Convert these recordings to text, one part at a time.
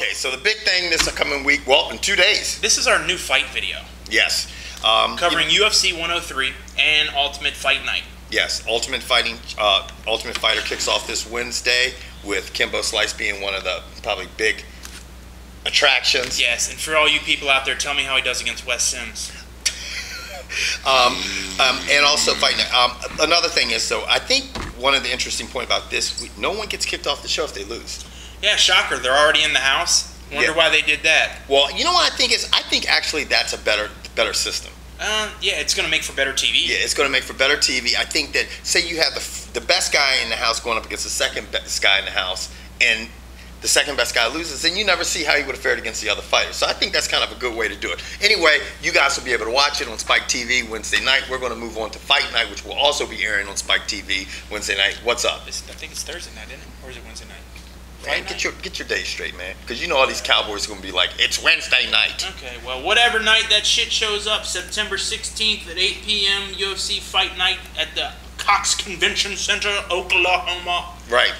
Okay, so the big thing this upcoming week, well, in 2 days. This is our new fight video. Yes. Covering UFC 103 and Ultimate Fight Night. Yes, Ultimate Fighter kicks off this Wednesday with Kimbo Slice being one of the probably big attractions. Yes, and for all you people out there, tell me how he does against Wes Sims. And also Fight Night. Another thing is, so I think one of the interesting point about this, no one gets kicked off the show if they lose. Yeah, shocker. They're already in the house. Wonder why they did that. Well, you know what I think is? I think actually that's a better system. Yeah, it's going to make for better TV. Yeah, it's going to make for better TV. I think that, say you have the best guy in the house going up against the second best guy in the house, and the second best guy loses, then you never see how he would have fared against the other fighter. So I think that's kind of a good way to do it. Anyway, you guys will be able to watch it on Spike TV Wednesday night. We're going to move on to Fight Night, which will also be airing on Spike TV Wednesday night. What's up? I think it's Thursday night, isn't it? Or is it Wednesday night? Man, get your day straight, man. Because you know all these cowboys are going to be like, it's Wednesday night. Okay, well, whatever night that shit shows up, September 16th at 8 p.m., UFC Fight Night at the Cox Convention Center, Oklahoma. Right.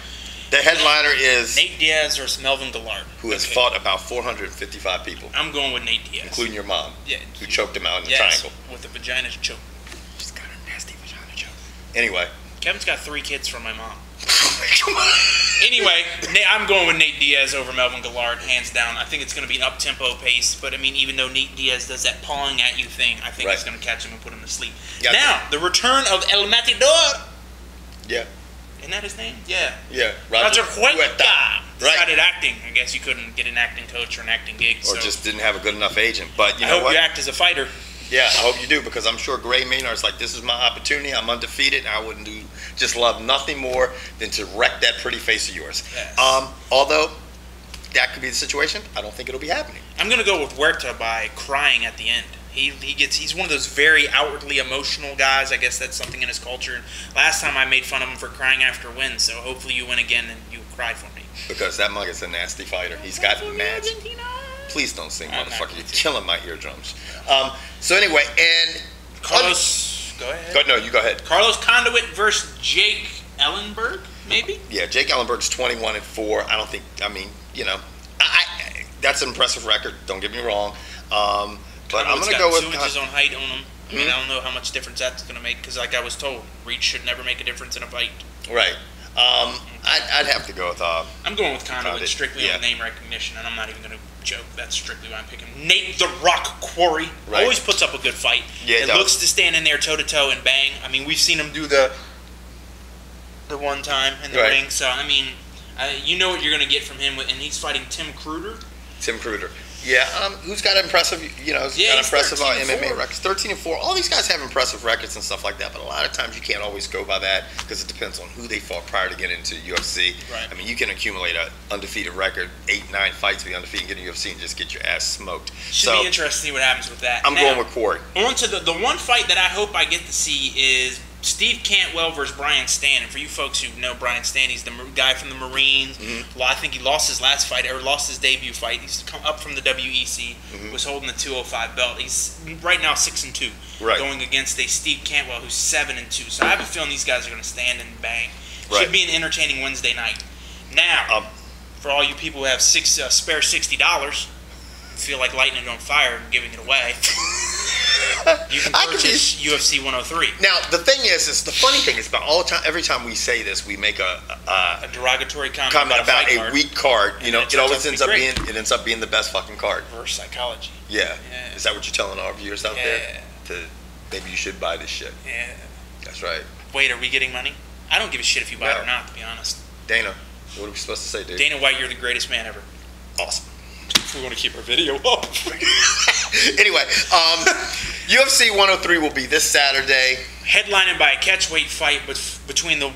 The headliner is Nate Diaz versus Melvin Gillard, who has fought about 455 people. I'm going with Nate Diaz. Including your mom, yeah, who choked him out in the triangle. With a vagina choke. She's got a nasty vagina choke. Anyway. Kevin's got 3 kids from my mom. Anyway, I'm going with Nate Diaz over Melvin Gillard, hands down. I think it's going to be an up-tempo pace, but I mean, even though Nate Diaz does that pawing at you thing, I think it's going to catch him and put him to sleep. Yeah, now, the return of El Matador. Yeah. Isn't that his name? Yeah. Yeah. Roger Huerta. Decided acting. I guess you couldn't get an acting coach or an acting gig. Or just didn't have a good enough agent. But you know what? I hope you act as a fighter. Yeah, I hope you do, because I'm sure Gray Maynard's like, this is my opportunity. I'm undefeated. I wouldn't just love nothing more than to wreck that pretty face of yours. Yes. Although that could be the situation, I don't think it'll be happening. I'm going to go with Huerta by crying at the end. He's one of those very outwardly emotional guys. I guess that's something in his culture. And last time I made fun of him for crying after wins, so hopefully you win again and you cry for me. Because that mug is a nasty fighter. He's got mad. Please don't sing, motherfucker. You're killing my eardrums. So anyway, and Carlos, go ahead. No, you go ahead. Carlos Conduit versus Jake Ellenberg, maybe? Yeah, Jake Ellenberg's 21-4. I don't think. I mean, you know, that's an impressive record. Don't get me wrong. But I'm going to go with 2 inches on height on him. I mean, I don't know how much difference that's going to make, because like I was told, reach should never make a difference in a fight. Right. I'd have to go with. I'm going with Conduit strictly on name recognition, and I'm not even going to joke. That's strictly why I'm picking Nate the Rock Quarry. Right. Always puts up a good fight. Yeah, it looks to stand in there toe to toe and bang. I mean, we've seen him do the one time in the ring. So I mean, you know what you're going to get from him, and he's fighting Tim Kruger. Tim Kruger. Yeah, who's got impressive, got impressive MMA records. 13-4. All these guys have impressive records and stuff like that, but a lot of times you can't always go by that because it depends on who they fought prior to getting into UFC. Right. I mean, you can accumulate an undefeated record, 8-9 fights, be undefeated, get in UFC, and just get your ass smoked. Should be interesting to see what happens with that. I'm going with Corey. On to the one fight that I hope I get to see is Steve Cantwell versus Brian Stann. And for you folks who know Brian Stann, he's the guy from the Marines. Mm-hmm. Well, I think he lost his last fight, or lost his debut fight. He's come up from the WEC, was holding the 205 belt. He's right now 6-2, going against a Steve Cantwell who's 7-2. So I have a feeling these guys are going to stand and bang. Should be an entertaining Wednesday night. Now, for all you people who have spare $60, feel like lighting it on fire and giving it away. You can purchase UFC 103. Now the thing is the funny thing is, about all the time, every time we say this, we make a derogatory comment about a weak card. You know, it always ends up being the best fucking card. Reverse psychology. Yeah. Is that what you're telling our viewers out there? Maybe you should buy this shit. Yeah. That's right. Wait, are we getting money? I don't give a shit if you buy it or not, to be honest. Dana, what are we supposed to say, dude? Dana White, you're the greatest man ever. Awesome. We want to keep our video up. Anyway, UFC 103 will be this Saturday. Headlined by a catchweight fight between the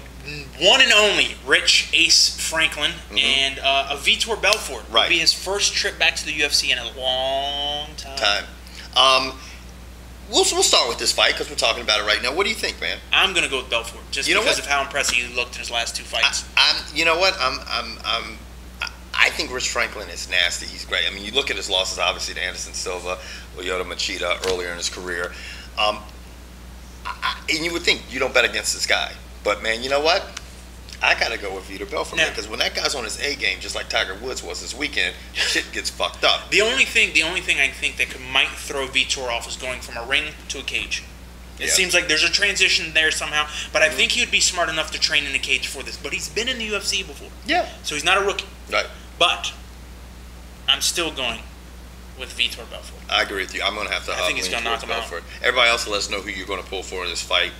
one and only Rich Ace Franklin and a Vitor Belfort. Will be his first trip back to the UFC in a long time. We'll start with this fight because we're talking about it right now. What do you think, man? I'm going to go with Belfort just because of how impressive he looked in his last 2 fights. You know what? I think Rich Franklin is nasty. He's great. I mean, you look at his losses, obviously, to Anderson Silva, Lyoto Machida earlier in his career. And you would think you don't bet against this guy. But, man, you know what? I gotta go with Vitor Belfort, Now, because when that guy's on his A game, just like Tiger Woods was this weekend, shit gets fucked up. The only thing I think that might throw Vitor off is going from a ring to a cage. It seems like there's a transition there somehow, but I think he would be smart enough to train in a cage for this. But he's been in the UFC before. Yeah. So he's not a rookie. Right. But I'm still going with Vitor Belfort. I agree with you. I'm going to have to. I think he's going to knock him out. Everybody else, let us know who you're going to pull for in this fight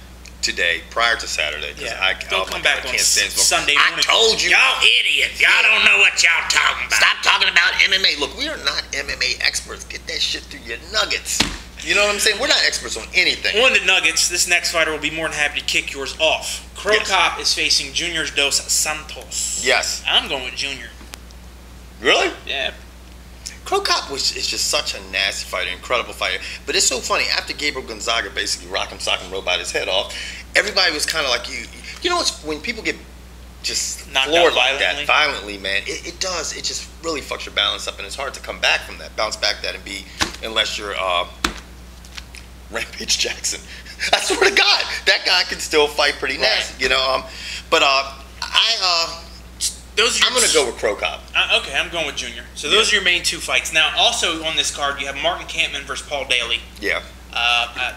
today, prior to Saturday. Yeah. Don't come back on Sunday morning. I told you, y'all idiots. Y'all don't know what y'all talking about. Stop talking about MMA. Look, we are not MMA experts. Get that shit through your nuggets. You know what I'm saying? We're not experts on anything. On the nuggets, this next fighter will be more than happy to kick yours off. Cro Cop is facing Junior dos Santos. Yes. I'm going with Junior. Really? Yeah. Cro Cop is just such a nasty fighter, incredible fighter. But it's so funny. After Gabriel Gonzaga basically rock him, sock him, robot his head off, everybody was kind of like you. You know, it's when people get just knocked floored out like that violently, man. It does. It just really fucks your balance up, and it's hard to come back from that. Bounce back that and be, unless you're Rampage Jackson. I swear to God, that guy can still fight pretty nasty. You know. I'm going to go with Cro Cop. Okay, I'm going with Junior. So those are your main two fights. Now, also on this card, you have Martin Kampmann versus Paul Daly. Yeah.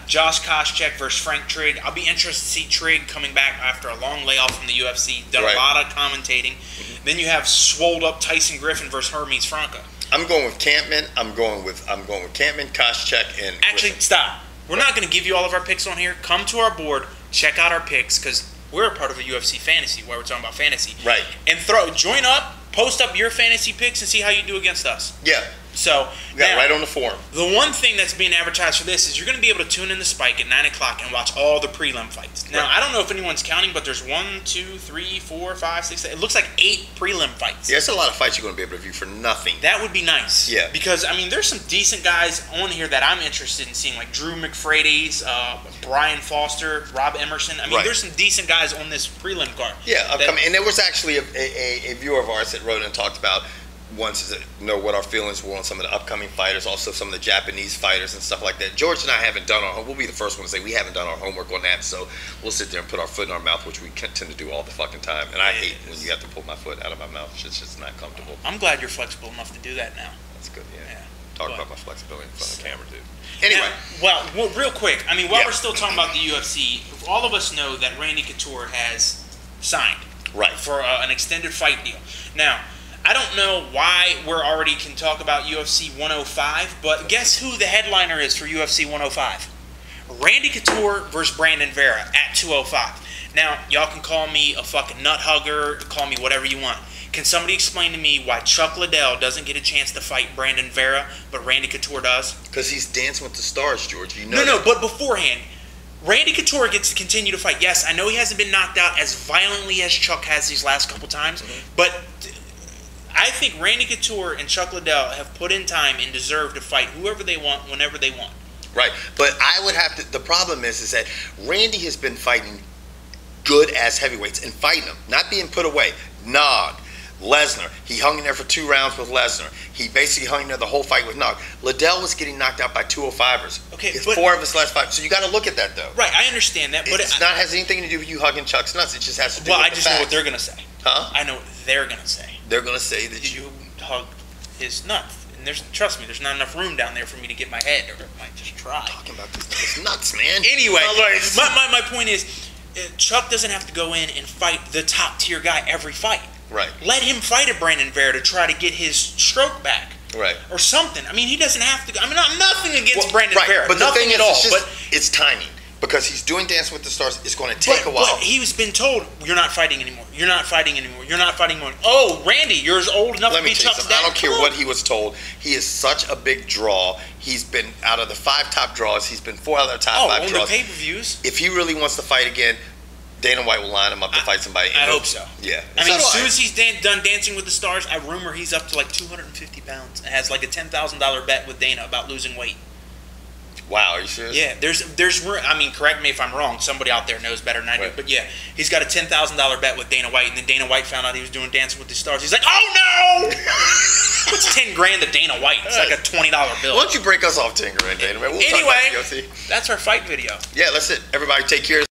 Josh Koscheck versus Frank Trigg. I'll be interested to see Trigg coming back after a long layoff from the UFC. Done a lot of commentating. Mm-hmm. Then you have swolled up Tyson Griffin versus Hermes Franca. I'm going with Kampmann. I'm going with Kampmann, Koscheck, and actually Griffin. Stop. We're not going to give you all of our picks on here. Come to our board, check out our picks, because we're a part of a UFC fantasy where we're talking about fantasy. Right. And join up, post up your fantasy picks, and see how you do against us. Yeah. So now, right on the forum. The one thing that's being advertised for this is you're going to be able to tune in the Spike at 9 o'clock and watch all the prelim fights. Now, I don't know if anyone's counting, but there's 1, 2, 3, 4, 5, 6, 7. It looks like 8 prelim fights. Yeah, it's a lot of fights you're going to be able to view for nothing. That would be nice. Yeah. Because, I mean, there's some decent guys on here that I'm interested in seeing, like Drew McFrades, Brian Foster, Rob Emerson. I mean, there's some decent guys on this prelim card. Yeah, upcoming. And there was actually a viewer of ours that wrote and talked about wants to know what our feelings were on some of the upcoming fighters, also some of the Japanese fighters and stuff like that. George and I haven't done we'll be the first one to say we haven't done our homework on that, so we'll sit there and put our foot in our mouth, which we tend to do all the fucking time. And I hate when you have to pull my foot out of my mouth. It's just not comfortable. I'm glad you're flexible enough to do that now. That's good, yeah. Talk about my flexibility in front of the camera, dude. Anyway. Now, well, real quick, I mean, while we're still talking about the UFC, all of us know that Randy Couture has signed for an extended fight deal. Now, I don't know why we're already can talk about UFC 105, but guess who the headliner is for UFC 105? Randy Couture versus Brandon Vera at 205. Now, y'all can call me a fucking nut hugger, call me whatever you want. Can somebody explain to me why Chuck Liddell doesn't get a chance to fight Brandon Vera, but Randy Couture does? Because he's Dancing with the Stars, George. You know. No, but beforehand, Randy Couture gets to continue to fight. Yes, I know he hasn't been knocked out as violently as Chuck has these last couple times, but I think Randy Couture and Chuck Liddell have put in time and deserve to fight whoever they want, whenever they want. Right, but I would have to. The problem is that Randy has been fighting good ass heavyweights and fighting them, not being put away. Nog, Lesnar, he hung in there for 2 rounds with Lesnar. He basically hung in there the whole fight with Nog. Liddell was getting knocked out by 205ers. Okay, it's 4 of his last 5. So you got to look at that though. Right, I understand that, but it's not has anything to do with you hugging Chuck's nuts. It just has to do with I just know what they're gonna say. Huh? I know what they're gonna say. They're gonna say that you hugged his nuts. And trust me, there's not enough room down there for me to get my head, or I might just try. Talking about this nuts, man. Anyway, my point is, Chuck doesn't have to go in and fight the top tier guy every fight. Right. Let him fight a Brandon Vera to try to get his stroke back. Right. Or something. I mean, he doesn't have to. I mean, nothing against Brandon Vera. But nothing at all. But it's timing. Because he's doing Dancing with the Stars, it's going to take a while. But he's been told, you're not fighting anymore. You're not fighting anymore. You're not fighting anymore. Oh, Randy, you're old enough to be Chuck's dad. I don't care what he was told. He is such a big draw. He's been out of the 5 top draws. He's been 4 out of the top 5 draws. On the pay-per-views. If he really wants to fight again, Dana White will line him up to fight somebody. I hope so. Yeah. I mean, as soon as he's done Dancing with the Stars, I rumor he's up to like 250 pounds and has like a $10,000 bet with Dana about losing weight. Wow, are you serious? Yeah, there's I mean, correct me if I'm wrong. Somebody out there knows better than I do. But yeah, he's got a $10,000 bet with Dana White, and then Dana White found out he was doing Dancing with the Stars. He's like, oh no! What's $10,000 to Dana White? It's like a $20 bill. Why don't you break us off $10,000, Dana? We'll anyway, that's our fight video. Yeah, that's it. Everybody take care.